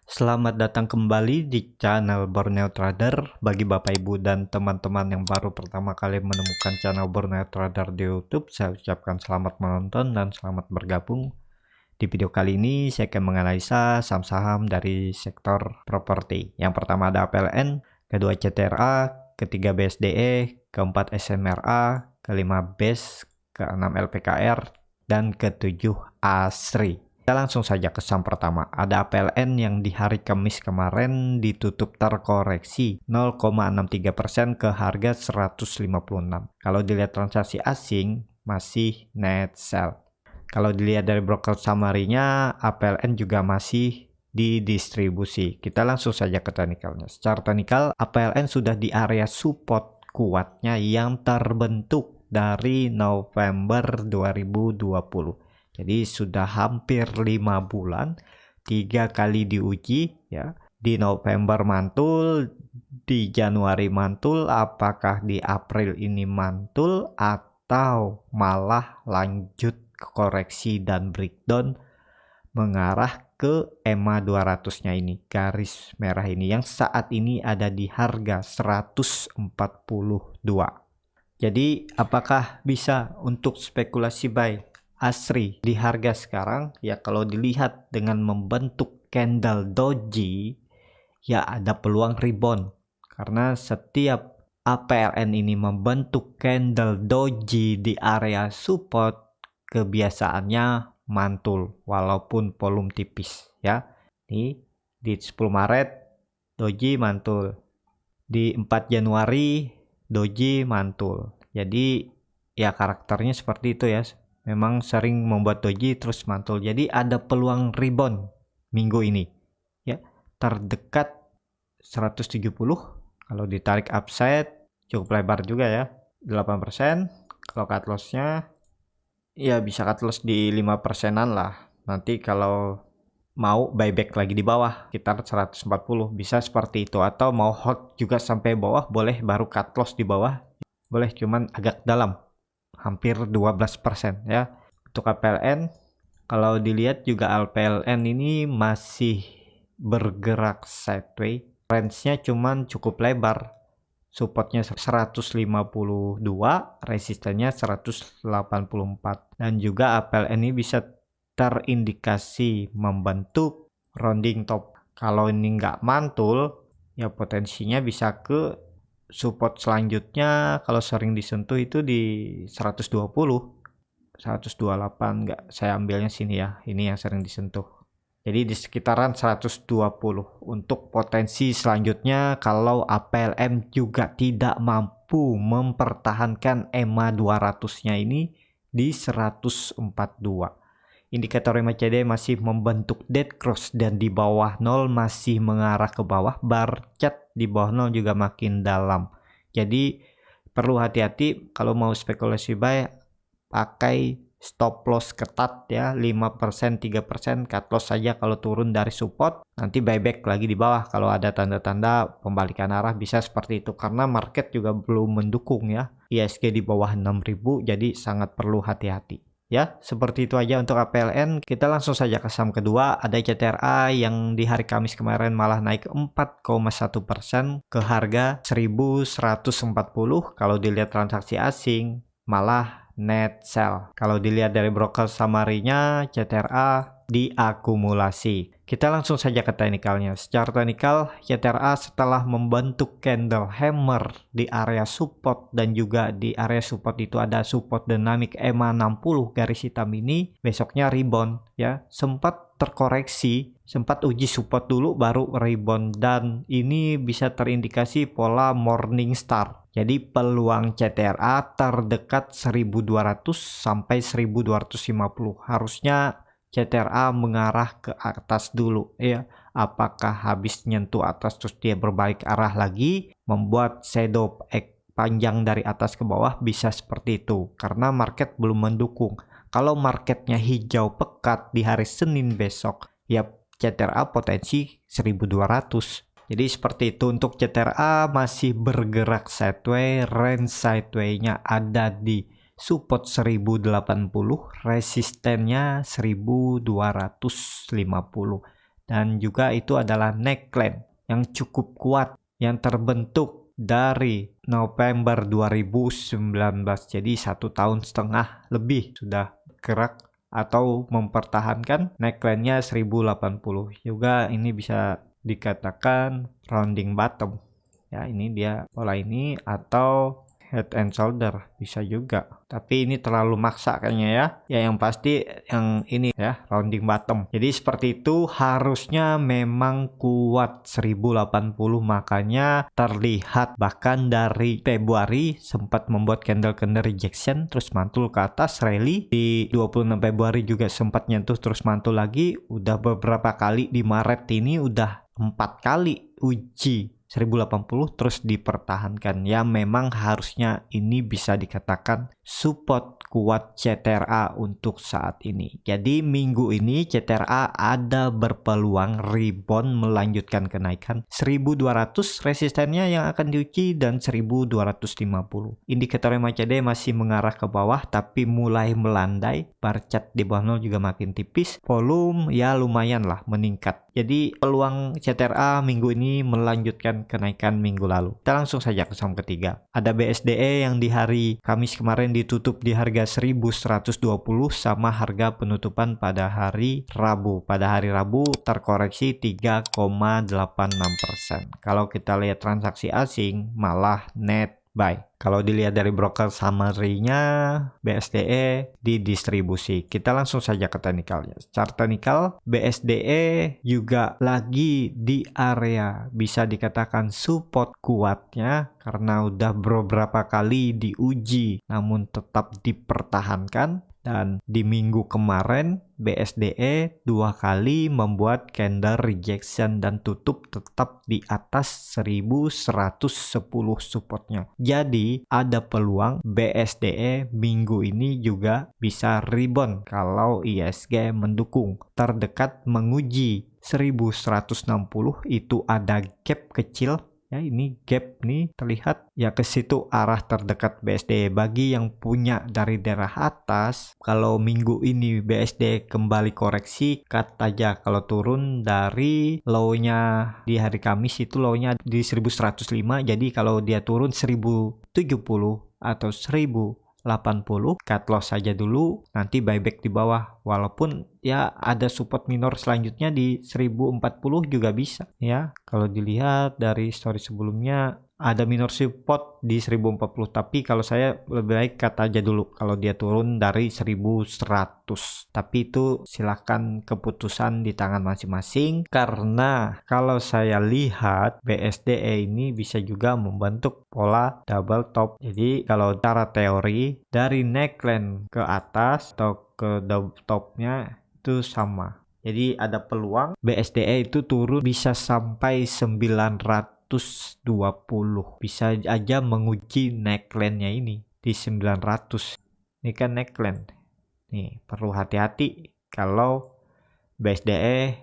Selamat datang kembali di channel Borneo Trader. Bagi Bapak Ibu dan teman-teman yang baru pertama kali menemukan channel Borneo Trader di YouTube, saya ucapkan selamat menonton dan selamat bergabung. Di video kali ini saya akan menganalisa saham-saham dari sektor properti. Yang pertama ada APLN, kedua CTRA, ketiga BSDE, keempat SMRA, kelima BES, keenam LPKR, dan ketujuh ASRI. Kita langsung saja ke saham pertama. Ada APLN yang di hari Kamis kemarin ditutup terkoreksi 0,63% ke harga 156. Kalau dilihat transaksi asing masih net sell. Kalau dilihat dari broker summary-nya, APLN juga masih didistribusi. Kita langsung saja ke teknikalnya. Secara teknikal, APLN sudah di area support kuatnya yang terbentuk dari November 2020. Jadi sudah hampir 5 bulan, 3 kali diuji ya. Di November mantul, di Januari mantul, apakah di April ini mantul atau malah lanjut koreksi dan breakdown mengarah ke EMA 200-nya ini, garis merah ini yang saat ini ada di harga 142. Jadi apakah bisa untuk spekulasi buy ASRI di harga sekarang? Ya kalau dilihat dengan membentuk candle doji, ya ada peluang rebound. Karena setiap APLN ini membentuk candle doji di area support, kebiasaannya mantul walaupun volume tipis ya. Nih di 10 Maret doji mantul. Di 4 Januari doji mantul. Jadi ya karakternya seperti itu ya. Memang sering membuat doji terus mantul. Jadi ada peluang rebound minggu ini. Ya, terdekat 170. Kalau ditarik upside cukup lebar juga ya. 8%. Kalau cut loss-nya ya bisa cut loss di 5%-an lah. Nanti kalau mau buyback lagi di bawah sekitar 140 bisa seperti itu, atau mau hold juga sampai bawah boleh, baru cut loss di bawah boleh, cuman agak dalam hampir 12% ya. Untuk APLN kalau dilihat juga APLN ini masih bergerak sideways, range-nya cuman cukup lebar, supportnya 152, resistennya 184, dan juga APLN ini bisa terindikasi membentuk rounding top. Kalau ini nggak mantul ya potensinya bisa ke support selanjutnya. Kalau sering disentuh itu di 120, 128, nggak, saya ambilnya sini ya, ini yang sering disentuh. Jadi di sekitaran 120 untuk potensi selanjutnya kalau APLN juga tidak mampu mempertahankan EMA 200-nya ini di 142. Indikator MACD masih membentuk dead cross dan di bawah 0 masih mengarah ke bawah, bar chart di bawah 0 juga makin dalam. Jadi perlu hati-hati kalau mau spekulasi buy, pakai stop loss ketat ya, 5%, 3%, cut loss saja kalau turun dari support, nanti buyback lagi di bawah kalau ada tanda-tanda pembalikan arah, bisa seperti itu karena market juga belum mendukung ya. ISG di bawah 6.000, jadi sangat perlu hati-hati. Ya, seperti itu aja untuk APLN. Kita langsung saja ke saham kedua, ada CTRA yang di hari Kamis kemarin malah naik 4,1% ke harga 1140. Kalau dilihat transaksi asing malah net sell. Kalau dilihat dari broker summary-nya, CTRA diakumulasi. Kita langsung saja ke teknikalnya. Secara teknikal, CTRA setelah membentuk candle hammer di area support dan juga di area support itu ada support dinamik EMA 60 garis hitam ini, besoknya rebound ya. Sempat terkoreksi, sempat uji support dulu baru rebound, dan ini bisa terindikasi pola morning star. Jadi peluang CTRA terdekat 1200 sampai 1250. Harusnya CTRA mengarah ke atas dulu ya. Apakah habis nyentuh atas terus dia berbalik arah lagi, membuat shadow panjang dari atas ke bawah, bisa seperti itu karena market belum mendukung. Kalau marketnya hijau pekat di hari Senin besok, ya CTRA potensi 1200. Jadi seperti itu untuk CTRA, masih bergerak sideways, range sideways-nya ada di support 1080, resistennya 1250. dan juga itu adalah neckline yang cukup kuat yang terbentuk dari November 2019. Jadi 1,5 tahun lebih sudah gerak atau mempertahankan neckline-nya 1080. Juga ini bisa dikatakan rounding bottom. Ya, ini dia pola ini atau head and shoulder bisa juga, tapi ini terlalu maksa kayaknya ya. Ya yang pasti yang ini ya, rounding bottom. Jadi seperti itu, harusnya memang kuat 1080, makanya terlihat bahkan dari Februari sempat membuat candle rejection terus mantul ke atas rally. Di 26 Februari juga sempat nyentuh terus mantul lagi. Udah beberapa kali di Maret ini, udah 4 kali uji 1080 terus dipertahankan. Ya memang harusnya ini bisa dikatakan support kuat CTRA untuk saat ini. Jadi minggu ini CTRA ada berpeluang rebound melanjutkan kenaikan 1200 resistennya yang akan diuji dan 1250. Indikator MACD masih mengarah ke bawah tapi mulai melandai. Bar chart di bawah 0 juga makin tipis. Volume ya lumayan lah meningkat. Jadi peluang CTRA minggu ini melanjutkan kenaikan minggu lalu. Kita langsung saja ke saham ketiga. Ada BSDE yang di hari Kamis kemarin ditutup di harga 1120 sama harga penutupan pada hari Rabu. Pada hari Rabu terkoreksi 3,86%. Kalau kita lihat transaksi asing malah net buy. Kalau dilihat dari broker summary-nya, BSDE didistribusi. Kita langsung saja ke teknikalnya. Chart teknikal, BSDE juga lagi di area bisa dikatakan support kuatnya karena udah beberapa kali diuji namun tetap dipertahankan. Dan di minggu kemarin BSDE 2 kali membuat candle rejection dan tutup tetap di atas 1110 supportnya. Jadi ada peluang BSDE minggu ini juga bisa rebound kalau ISG mendukung. Terdekat menguji 1160 itu ada gap kecil. Ya ini gap nih terlihat ya, ke situ arah terdekat BSD. Bagi yang punya dari daerah atas, kalau minggu ini BSD kembali koreksi, cut aja. Kalau turun dari low-nya di hari Kamis itu low-nya di 1105, jadi kalau dia turun 1070 atau 1080, cut loss saja dulu, nanti buyback di bawah. Walaupun ya ada support minor selanjutnya di 1040 juga bisa ya. Kalau dilihat dari story sebelumnya ada minor support di 1040, tapi kalau saya lebih baik cut aja dulu kalau dia turun dari 1100. Tapi itu silahkan, keputusan di tangan masing-masing, karena kalau saya lihat BSDE ini bisa juga membentuk pola double top. Jadi kalau cara teori dari neckline ke atas atau ke double topnya itu sama. Jadi ada peluang BSDE itu turun bisa sampai 920, bisa aja menguji neckline-nya ini di 900. Ini kan neckline. Nih, perlu hati-hati kalau BSDE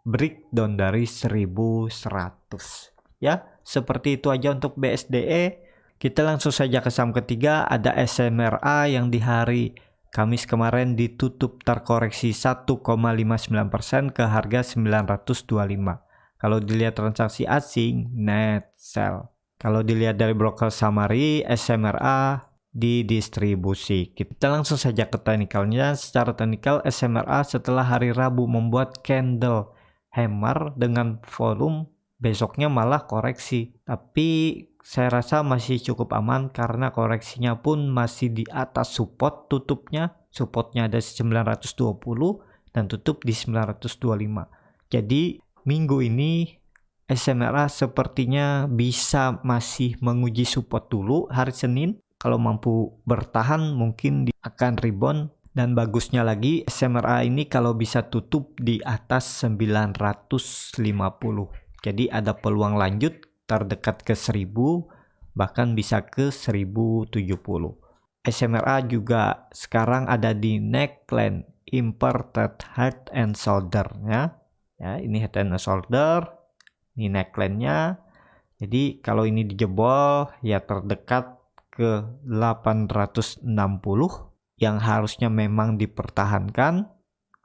breakdown dari 1100. Ya, seperti itu aja untuk BSDE. Kita langsung saja ke saham ketiga, ada SMRA yang di hari Kamis kemarin ditutup terkoreksi 1,59% ke harga 925. Kalau dilihat transaksi asing, net sell. Kalau dilihat dari broker summary, SMRA didistribusi. Kita langsung saja ke teknikalnya. Secara teknikal, SMRA setelah hari Rabu membuat candle hammer dengan volume, besoknya malah koreksi. Tapi saya rasa masih cukup aman karena koreksinya pun masih di atas support tutupnya. Supportnya ada 920 dan tutup di 925. Jadi minggu ini SMRA sepertinya bisa masih menguji support dulu hari Senin. Kalau mampu bertahan mungkin akan rebound. Dan bagusnya lagi SMRA ini kalau bisa tutup di atas 950. Jadi ada peluang lanjut terdekat ke 1000, bahkan bisa ke 1070. SMRA juga sekarang ada di neckline inverted head and shoulder ya. Ya, ini head and shoulder, ini neckline-nya. Jadi kalau ini dijebol ya terdekat ke 860 yang harusnya memang dipertahankan.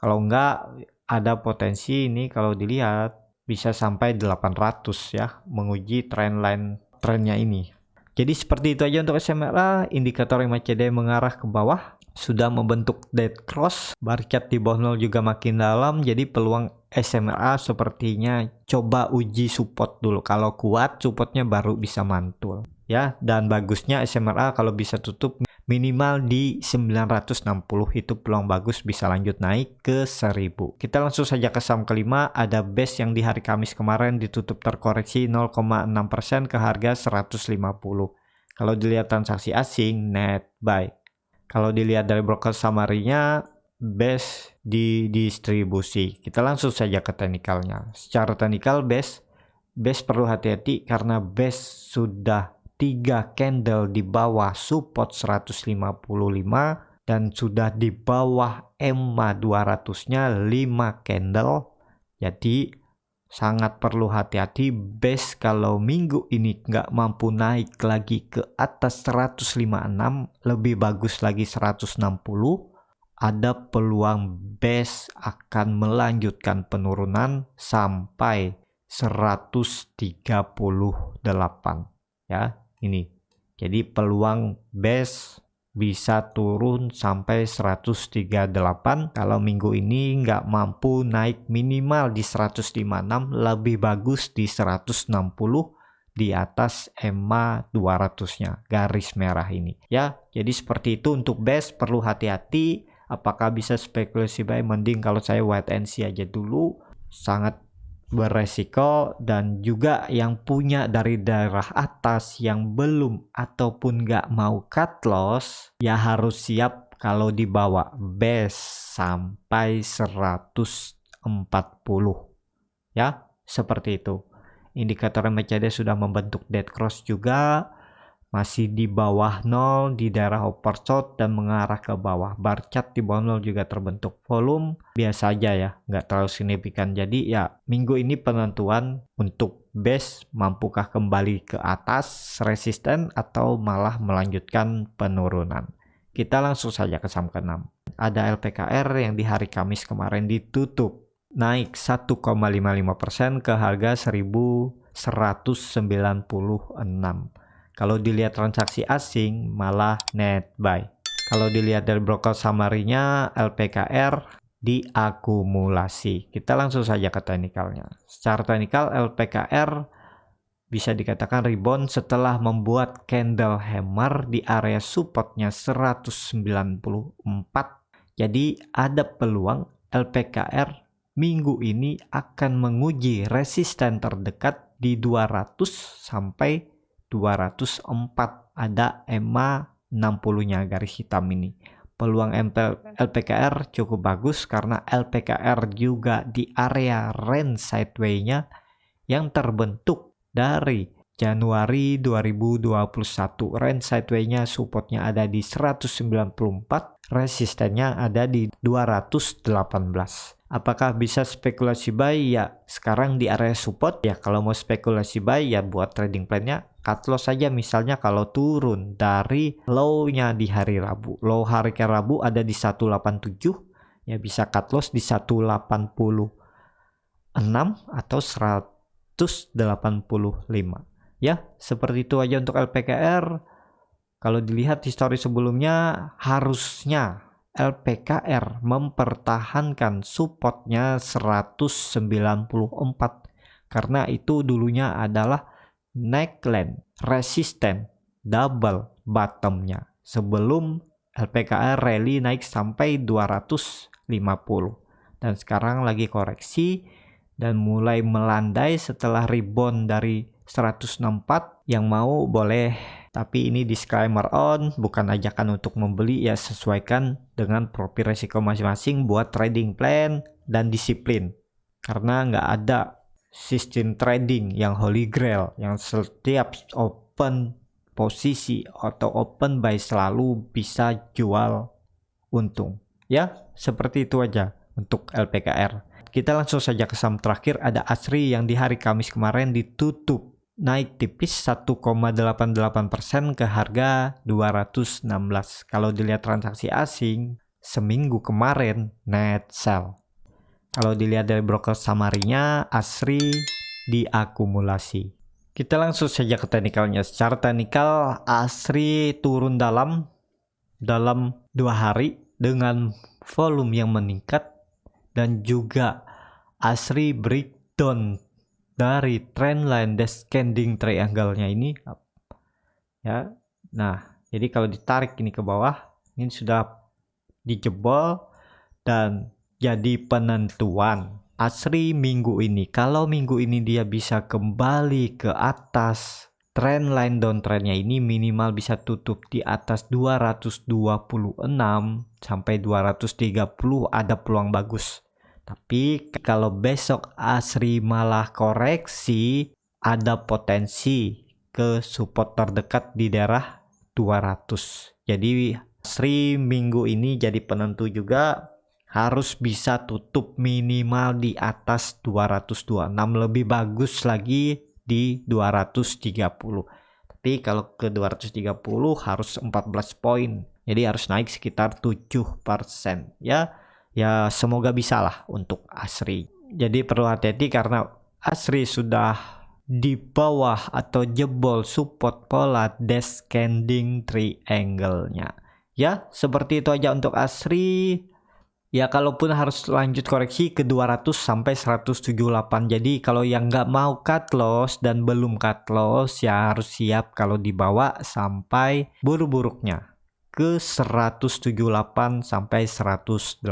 Kalau enggak ada potensi ini kalau dilihat bisa sampai 800 ya, menguji trennya ini. Jadi seperti itu aja untuk SMRA. Indikator MACD mengarah ke bawah, sudah membentuk dead cross, bar chart di bawah 0 juga makin dalam. Jadi peluang SMRA sepertinya coba uji support dulu. Kalau kuat supportnya baru bisa mantul ya. Dan bagusnya SMRA kalau bisa tutup minimal di 960, itu peluang bagus bisa lanjut naik ke 1000. Kita langsung saja ke saham kelima, ada BES yang di hari Kamis kemarin ditutup terkoreksi 0,6% ke harga 150. Kalau dilihat transaksi asing, net buy. Kalau dilihat dari broker summary-nya, BES didistribusi. Kita langsung saja ke teknikalnya. Secara teknikal BES perlu hati-hati karena BES sudah 3 candle di bawah support 155 dan sudah di bawah EMA 200-nya 5 candle. Jadi sangat perlu hati-hati BES kalau minggu ini nggak mampu naik lagi ke atas 156, lebih bagus lagi 160, ada peluang BES akan melanjutkan penurunan sampai 138 ya. Ini jadi peluang BES bisa turun sampai 138 kalau minggu ini nggak mampu naik minimal di 156, lebih bagus di 160 di atas EMA 200-nya, garis merah ini ya. Jadi seperti itu untuk BES, perlu hati-hati. Apakah bisa spekulasi buy? Mending kalau saya wait and see aja dulu, sangat beresiko. Dan juga yang punya dari daerah atas yang belum ataupun nggak mau cut loss ya harus siap kalau dibawa BES sampai 140 ya, seperti itu. Indikator MACD sudah membentuk dead cross juga, masih di bawah 0 di daerah oversold dan mengarah ke bawah. Bar chart di bawah 0 juga terbentuk. Volume biasa aja ya, nggak terlalu signifikan. Jadi ya minggu ini penentuan untuk BES, mampukah kembali ke atas resisten atau malah melanjutkan penurunan. Kita langsung saja ke saham ke-6. Ada LPKR yang di hari Kamis kemarin ditutup naik 1,55% ke harga 1196. Kalau dilihat transaksi asing malah net buy. Kalau dilihat dari broker summary-nya, LPKR diakumulasi. Kita langsung saja ke teknikalnya. Secara teknikal LPKR bisa dikatakan rebound setelah membuat candle hammer di area supportnya 194. Jadi ada peluang LPKR minggu ini akan menguji resisten terdekat di 200 sampai 204, ada EMA 60-nya garis hitam ini. Peluang LPKR cukup bagus karena LPKR juga di area range sideway-nya yang terbentuk dari Januari 2021. Range sideway-nya supportnya ada di 194, resistennya ada di 218. Apakah bisa spekulasi buy? Ya, sekarang di area support ya. Kalau mau spekulasi buy ya buat trading plan-nya cut loss saja. Misalnya kalau turun dari low-nya di hari Rabu. Low hari ke Rabu ada di 187, ya bisa cut loss di 186 atau 185. Ya, seperti itu aja untuk LPKR. Kalau dilihat histori sebelumnya, harusnya LPKR mempertahankan supportnya 194 karena itu dulunya adalah neckline resisten double bottomnya sebelum LPKR rally naik sampai 250 dan sekarang lagi koreksi dan mulai melandai setelah rebound dari 164. Yang mau boleh, tapi ini disclaimer on, bukan ajakan untuk membeli ya, sesuaikan dengan profil resiko masing-masing buat trading plan dan disiplin. Karena nggak ada sistem trading yang holy grail, yang setiap open posisi atau open buy selalu bisa jual untung. Ya, seperti itu aja untuk LPKR. Kita langsung saja ke saham terakhir, ada ASRI yang di hari Kamis kemarin ditutup naik tipis 1,88% ke harga 216. Kalau dilihat transaksi asing seminggu kemarin net sell. Kalau dilihat dari broker summary-nya, ASRI diakumulasi. Kita langsung saja ke teknikalnya. Secara teknikal, ASRI turun dalam 2 hari dengan volume yang meningkat, dan juga ASRI breakdown dari trendline descending triangle-nya ini ya. Nah, jadi kalau ditarik ini ke bawah, ini sudah dijebol dan jadi penentuan ASRI minggu ini. Kalau minggu ini dia bisa kembali ke atas trendline downtrendnya ini, minimal bisa tutup di atas 226 sampai 230, ada peluang bagus. Tapi kalau besok ASRI malah koreksi, ada potensi ke support terdekat di daerah 200. Jadi ASRI minggu ini jadi penentu juga, harus bisa tutup minimal di atas 226, lebih bagus lagi di 230. Tapi kalau ke 230 harus 14 poin. Jadi harus naik sekitar 7% ya. Ya semoga bisa lah untuk ASRI. Jadi perlu hati-hati karena ASRI sudah di bawah atau jebol support pola descending triangle-nya. Ya, seperti itu aja untuk ASRI. Ya, kalaupun harus lanjut koreksi ke 200 sampai 178. Jadi kalau yang nggak mau cut loss dan belum cut loss ya harus siap kalau dibawa sampai buruk-buruknya ke 178 sampai 180.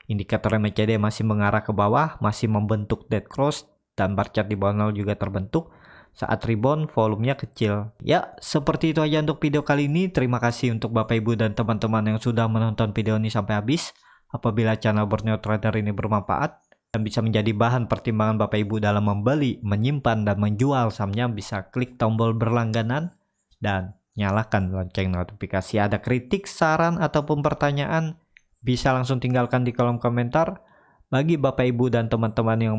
Indikator MACD masih mengarah ke bawah, masih membentuk dead cross, dan bar chart di bawah 0 juga terbentuk. Saat rebound volumenya kecil. Ya, seperti itu aja untuk video kali ini. Terima kasih untuk Bapak Ibu dan teman-teman yang sudah menonton video ini sampai habis. Apabila channel Borneo Trader ini bermanfaat dan bisa menjadi bahan pertimbangan Bapak Ibu dalam membeli, menyimpan, dan menjual sahamnya, bisa klik tombol berlangganan dan nyalakan lonceng notifikasi. Ada kritik, saran, ataupun pertanyaan, bisa langsung tinggalkan di kolom komentar. Bagi Bapak Ibu dan teman-teman yang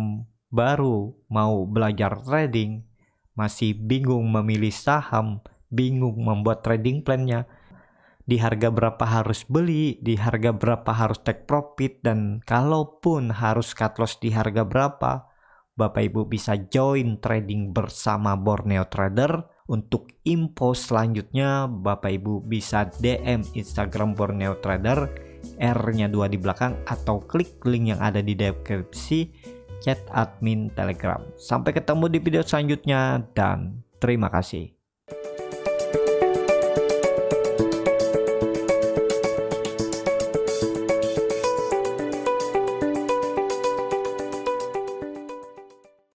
baru mau belajar trading, masih bingung memilih saham, bingung membuat trading plan-nya, di harga berapa harus beli, di harga berapa harus take profit, dan kalaupun harus cut loss di harga berapa, Bapak Ibu bisa join trading bersama Borneo Trader. Untuk info selanjutnya, Bapak Ibu bisa DM Instagram Borneo Trader, R-nya 2 di belakang, atau klik link yang ada di deskripsi, chat admin Telegram. Sampai ketemu di video selanjutnya dan terima kasih.